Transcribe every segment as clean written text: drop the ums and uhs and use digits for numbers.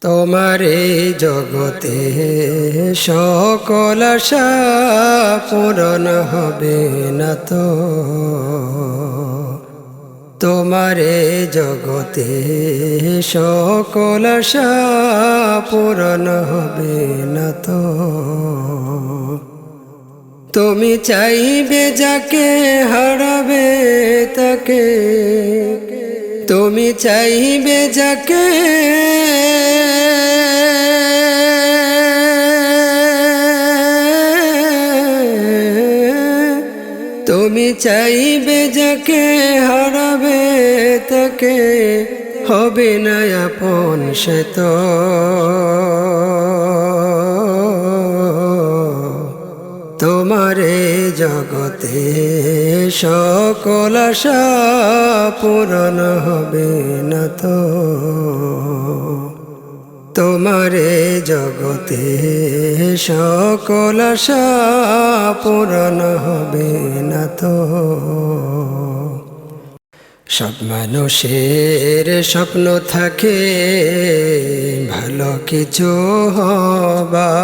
তোমার এই জগতে সকল আশা পূরণ হবে না তো। তোমার এই জগতে সকল আশা পূরণ হবে না তো। তুমি চাইবে যাকে হারাবে তাকে, তুমি চাইবে যাকে তুমি চাইবে যাকে হারাবে তাকে হবে না আপন সে তো। তোমার এই জগতে সকল আশা পূরণ হবে না তো। তোমার এই জগতে সকল আশা পূরণ হবে না তো। সব মানুষের স্বপ্ন থাকে ভালো কিছু হবার,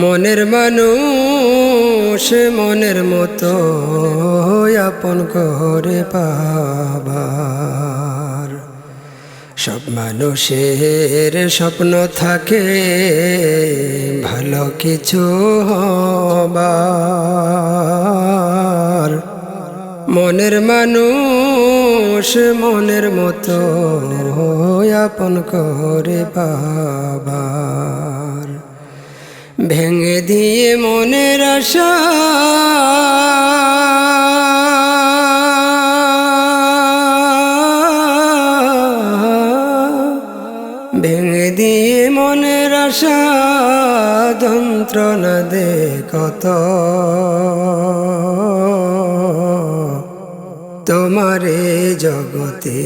মনের মানুষ মনের মতো আপন করে পাবার। সব মানুষের স্বপ্ন থাকে ভালো কিছু হবার, মনের মানুষ মনের মতো আপন করে পাবার। ভেঙে দিয়ে মনের আশা ভেঙে দিয়ে মনের আশা যন্ত্রণা দে কত। তোমার এই জগতে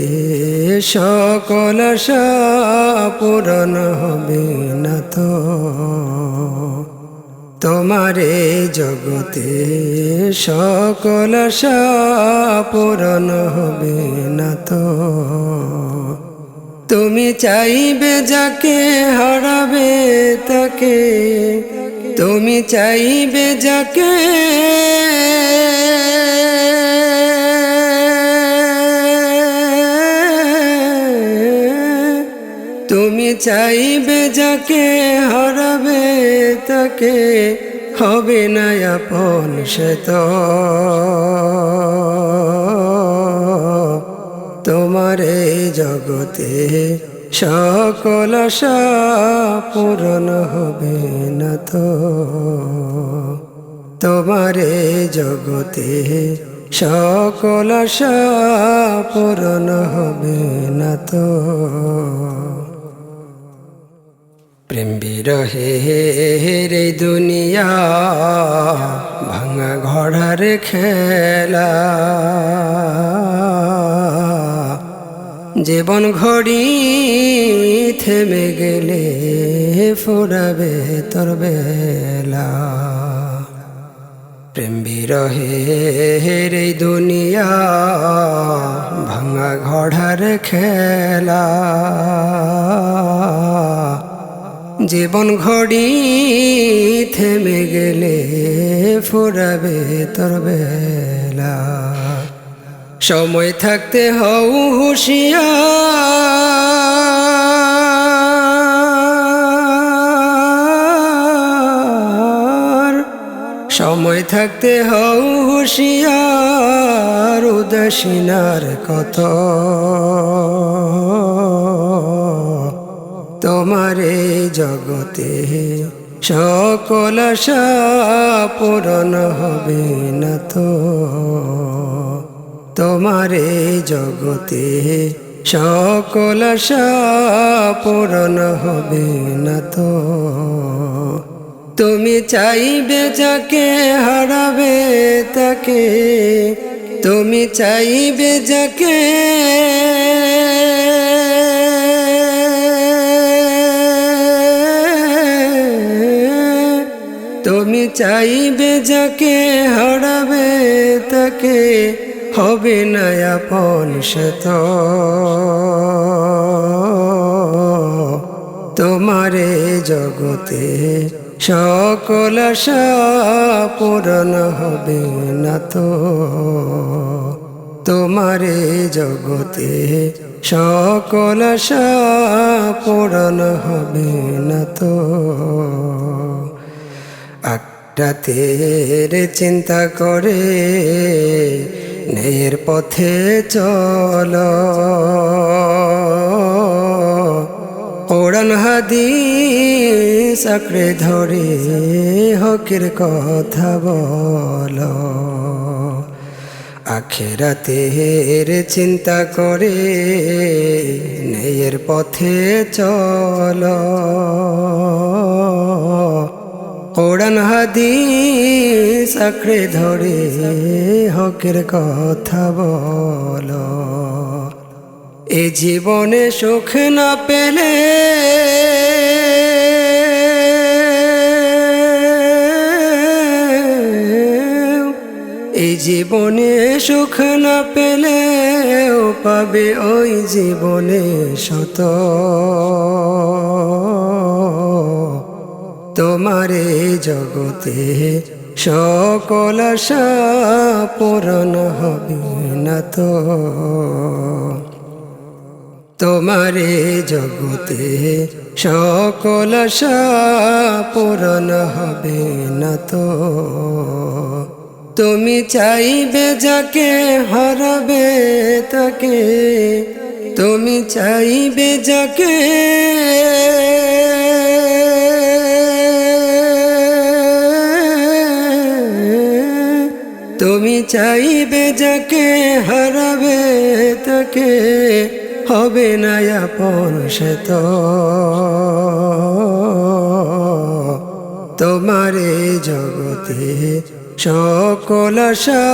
সকল আশা পূরণ হবে না তো। তোমার এই জগতে সকল আশা পূরণ হবে না তো। তুমি চাইবে যাকে হারাবে তাকে, তুমি চাইবে যাকে তুমি চাইবে যাকে হারাবে তাকে হবে না আপন সে তো। তোমার এই জগতে সকল আশা পূরণ হবে না তো। তোমার এই জগতে সকল আশা পূরণ হবে না তো। প্রেম বিরহের এই দুনিয়া ভাঙা ঘোড়ার খেলা, জীবন ঘড়ি থেমে গেলে ফুরাবে তোর বেলা। প্রেম বিরহের এই দুনিয়া ভাঙা ঘোড়ার খেলা, জীবন ঘড়ি থেমে গেলে ফুরাবে তোর বেলা। সময় থাকতে হও হুঁশিয়ার, সময় থাকতে হও হুঁশিয়ার, উদাসীনার কত। তোমার এই জগতে সকল আশা পূরণ হবে না তো। তোমার এই জগতে সকল আশা পূরণ হবে না তো। তুমি চাইবে যাকে হারাবে তাকে, তুমি চাইবে যাকে তুমি চাইবে যাকে হারাবে তাকে হবে না আপন সে তো তোমারে জগতে সকল আশা পূরণ হবে না তো তোমারে জগতে সকল আশা পূরণ হবে না তো রাতের চিন্তা করে ন্যায়ের পথে চলো কোরআন হাদিস আঁকড়ে ধরে হকের কথা বলো আখিরাতের চিন্তা করে ন্যায়ের পথে চলো কোরআন হাদিস আঁকড়ে ধরে হকের কথা বলো এ জীবনে সুখ না পেলে এই জীবনে সুখ না পেলেও পাবে ওই জীবনে শত তোমারে জগতে সকল আশা পূরণ হবে না তো তোমারে জগতে সকল আশা পূরণ হবে না তো তুমি চাইবে যাকে হারাবে তাকে তুমি চাইবে যাকে তুমি চাইবে যাকে হারাবে তাকে হবে না আপন সে তো তোমারে জগতে সকল আশা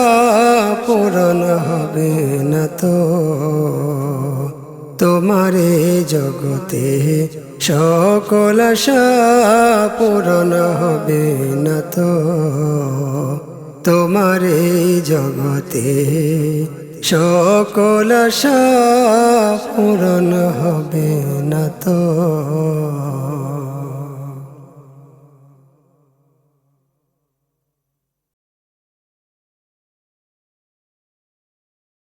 পূরণ হবে না তো তোমারে জগতে সকল আশা পূরণ হবে না তো তোমারে জগতে সকল আশা পূরণ হবে না তো